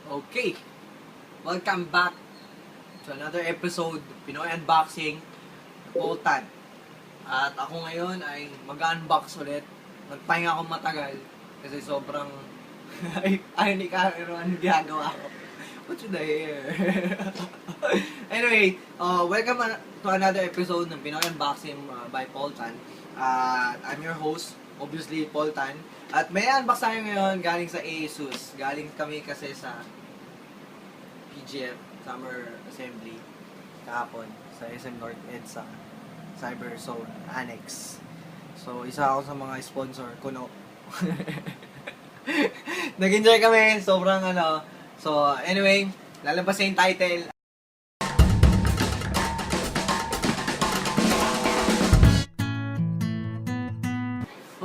Okay, welcome back to another episode, Pinoy Unboxing, Poltan. At ako ngayon ay mag-unbox ulit. Nagpahinga akong matagal kasi sobrang ayaw ni camera ano ginagawa ko. What should I hear? Anyway, welcome to another episode ng Pinoy Unboxing by Poltan. I'm your host, obviously Poltan. At may unbox tayo ngayon galing sa ASUS. Galing kami kasi sa PGF, Summer Assembly, kahapon sa SM North EDSA, Cyber Zone Annex. So, isa ako sa mga sponsor, Kuno. Nag-enjoy kami, sobrang ano. So, anyway, lalabas na yung title.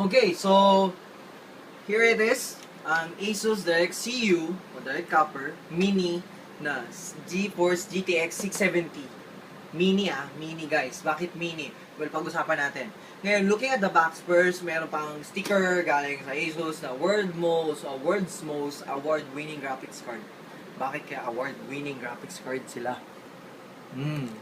Okay, so, here it is. Ang Asus DirectCU o Direct Copper Mini na GeForce GTX 670. Mini mini guys. Bakit mini? Well, pag-usapan natin. Ngayon, looking at the box first, meron pang sticker galing sa Asus na World's Most Award-Winning Graphics Card. Bakit kaya award-winning graphics card sila?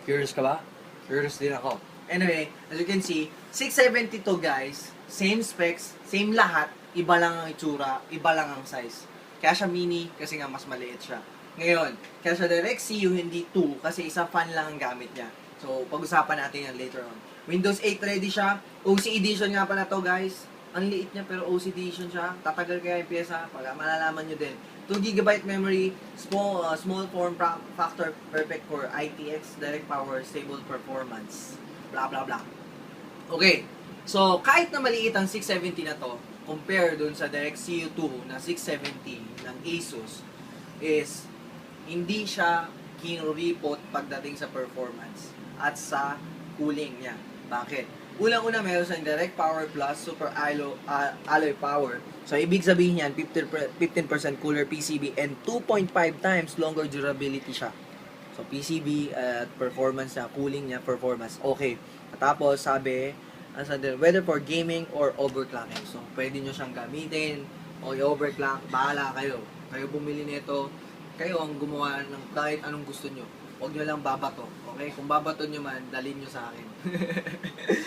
Curious ka ba? Curious din ako. Anyway, as you can see, 670 to guys. Same specs, same lahat. Iba lang ang itsura, iba lang ang size. Kaya siya mini kasi nga mas maliit siya. Ngayon, kaya siya DirectCU hindi 2 kasi isang fan lang ang gamit niya. So, pag-usapan natin yan later on. Windows 8 ready siya. OC edition nga pala to guys. Ang liit niya pero OC edition siya. Tatagal kaya yung pyesa. Pag malalaman nyo din. 2GB memory, small form factor, perfect for ITX, direct power, stable performance. Blah blah blah. Okay. So, kahit na maliit ang 670 na to, compare dun sa DirectCU 2 na 670 ng Asus, is hindi siya kinuripot pagdating sa performance at sa cooling niya. Bakit? Unang-una meron siyang Direct Power Plus Super Alloy Power. So, ibig sabihin yan, 15% cooler PCB and 2.5 times longer durability siya. So, PCB at performance niya, cooling niya, performance, okay. At tapos, sabi, whether for gaming or overclocking. So, pwede nyo siyang gamitin o i-overclock, bahala kayo. Kayo bumili nito, kayo ang gumawa ng kahit anong gusto nyo. Huwag nyo lang babato. Okay? Kung babato nyo man, dalhin nyo sa akin.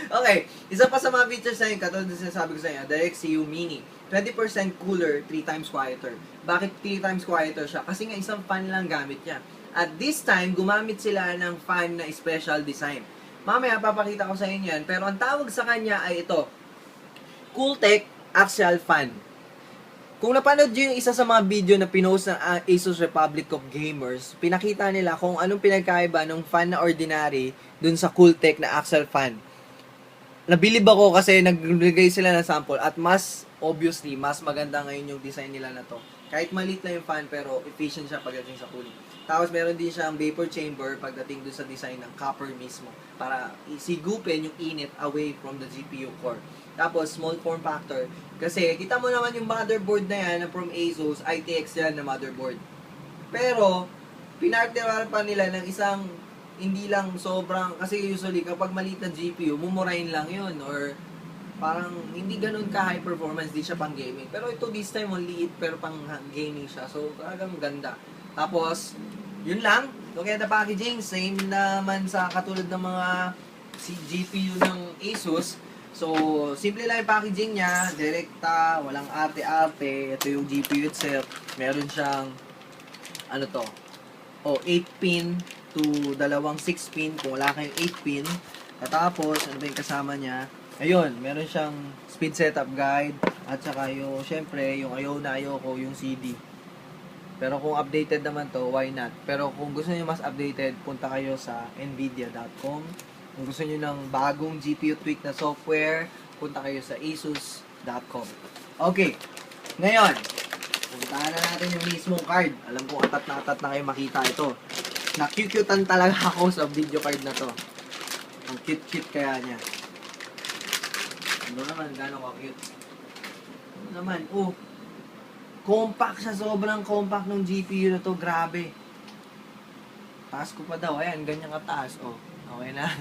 Okay. Isa pa sa mga features na yun, katulad na sinasabi ko sa inyo, DirectCU Mini. 20% cooler, 3 times quieter. Bakit 3 times quieter siya? Kasi nga isang fan lang gamit niya. At this time, gumamit sila ng fan na special design. Mamaya, papakita ko sa inyo yan. Pero ang tawag sa kanya ay ito. Cooltech Axial Fan. Kung napanood nyo yung isa sa mga video na pinost ng Asus Republic of Gamers, pinakita nila kung anong pinagkaiba ng fan na ordinary dun sa Cooltech na Axial Fan. Nabilib ako kasi nagbigay sila ng sample at obviously, mas maganda ngayon yung design nila na to. Kahit maliit lang yung fan pero efficient siya pagdating sa cooling. Tapos meron din siyang vapor chamber pagdating dun sa design ng copper mismo para isigupin yung init away from the GPU core. Tapos small form factor kasi kita mo naman yung motherboard na yan from Asus, ITX yan na motherboard. Pero pinartneran pa nila ng isang hindi lang sobrang, kasi usually kapag maliit na GPU, mumurahin lang yun or parang hindi ganun ka high performance, di siya pang gaming. Pero ito this time, liit pero pang gaming siya. So, talagang ganda. Tapos, yun lang. Look at the packaging. Same naman sa katulad ng mga GPU ng Asus. So, simple lang yung packaging niya. Direkta, walang arte-arte. Ito yung GPU itself. Meron siyang, 8-pin to dalawang 6-pin kung wala kayong 8-pin. Tapos, ano ba yung kasama niya? Ayun, meron siyang speed setup guide at saka yung, syempre, yung ayaw na ayoko, yung CD. Pero kung updated naman to, why not? Pero kung gusto niyo mas updated, punta kayo sa nvidia.com. Kung gusto niyo ng bagong GPU tweak na software, punta kayo sa asus.com. Okay, ngayon, puntahan na natin yung mismong card. Alam ko, atat na kayo makita ito. Nakyukyutan talaga ako sa video card na to. Ang cute-cute kaya niya. Ano naman, gano'n ka-cute. Ano naman, compact siya, sobrang compact ng GPU na to, grabe. Taas ko pa daw, ayan, ganyan kataas, okay na.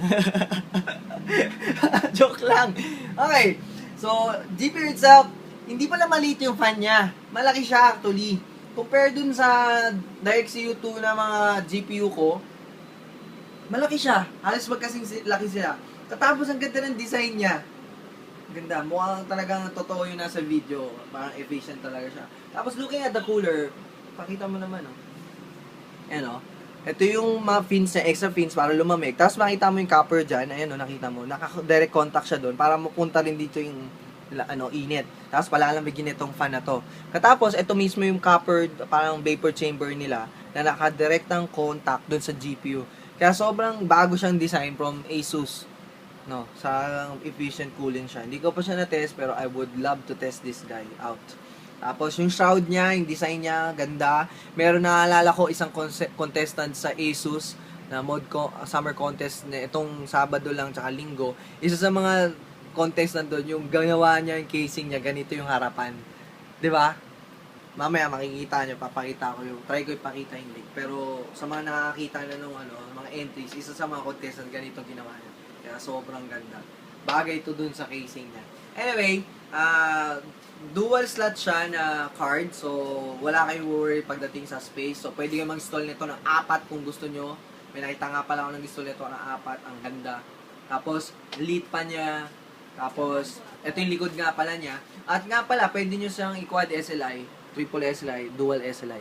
Joke lang. Okay, so, GPU itself, hindi pala maliit yung fan niya. Malaki siya actually. compare dun sa DirectCU2 na mga GPU ko, malaki siya. Halos magkasing laki sila. Tapos ang ganda ng design niya. Ganda. Mukhang talagang totoo yung nasa video. Parang efficient talaga siya. Tapos looking at the cooler, pakita mo naman, oh. Ayan, oh. Ito yung mga fins na extra fins para lumamig. Tapos makita mo yung copper dyan. Ayan, oh, nakita mo. Naka-direct contact siya doon para mapunta rin dito yung init. Tapos palalamigin itong fan na to. Katapos, ito mismo yung copper, parang vapor chamber nila na naka-direct ng contact doon sa GPU. Kaya sobrang bago siyang design from Asus. No, sa efficient cooling siya. Hindi ko pa siya na-test pero I would love to test this guy out. Tapos yung shroud niya, yung design niya, ganda. Meron naalala ko isang contestant sa Asus na summer contest na itong Sabado lang tsaka Linggo. Isa sa mga contestant doon, yung ginawa niya, yung casing niya, ganito yung harapan. 'Di ba? Mamaya makikita niyo, papakita ko yung try ko ipakita yung link. Pero sa mga nakakita na nung mga entries, isa sa mga contestant ganito ginawa niya. Kaya sobrang ganda. Bagay ito dun sa casing niya. Anyway, dual slot siya na card. So, wala kayong worry pagdating sa space. So, pwede kayo mag-install nito ng 4 kung gusto nyo. May nakita nga pala ako nag-install nito ng 4. Ang ganda. Tapos, lead pa niya. Tapos, ito yung likod nga pala niya. At nga pala, pwede nyo siyang i-quad SLI, triple SLI, dual SLI.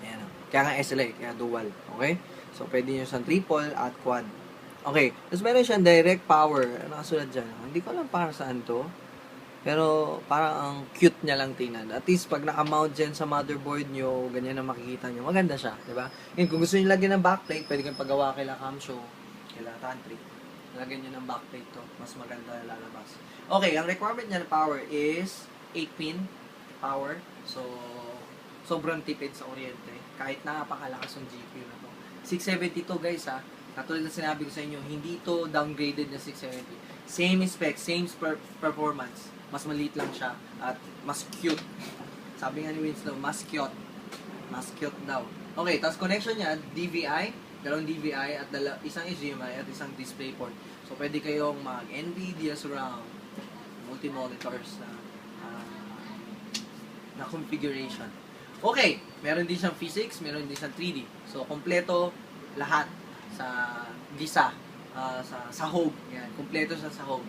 Ayan. Kaya nga SLI, kaya dual. Okay? So, pwede nyo siyang triple at quad. Okay. Tapos, meron siyang direct power. Nakasulat dyan. Hindi ko alam para saan to. Pero, parang ang cute niya lang tingnan. At least, pag naka-mount dyan sa motherboard nyo, ganyan ang makikita nyo. Maganda siya, di ba? Ngayon, kung gusto nyo lagyan ng backplate, pwede kang paggawa kila Camshow, kila Tantric. Lagyan nyo ng backplate to. Mas maganda na lalabas. Okay, ang requirement niya na power is 8-pin power. So, sobrang tipid sa kuryente. Kahit napakalakas yung GPU na to. 672 guys ha. Katulad na sinabi ko sa inyo, hindi to downgraded na 670. Same spec, same performance. Mas maliit lang siya at mas cute. Sabi nga ni Winston, mas cute. Mas cute daw. Okay, tapos connection niya, DVI, dalawang DVI at isang HDMI at isang DisplayPort. So, pwede kayong mag-NVIDIA surround, multi-monitors na configuration. Okay, meron din siyang physics, meron din siyang 3D. So, kompleto lahat sa gisa, sa sahog. Yan, kompleto sa sahog.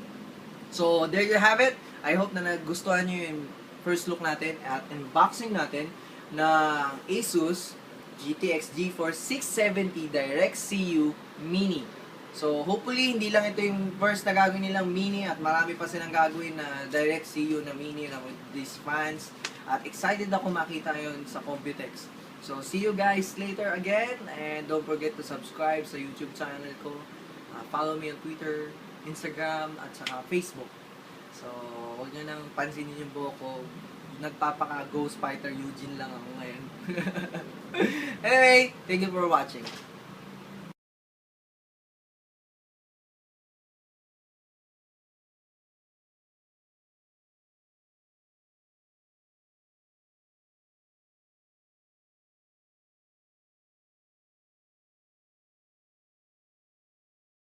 So, there you have it. I hope na nagustuhan nyo yung first look natin at unboxing natin ng Asus GTX GeForce 670 DirectCU Mini. So, hopefully, hindi lang ito yung first na gagawin nilang Mini at marami pa silang gagawin na DirectCU na Mini na with these fans. At excited ako makita yun sa Computex. So, see you guys later again and don't forget to subscribe sa YouTube channel ko. Follow me on Twitter, Instagram, at saka Facebook. So, huwag nyo nang pansinin yung buhok ko. Nagpapaka-Ghost Fighter Eugene lang ako ngayon. Anyway, thank you for watching.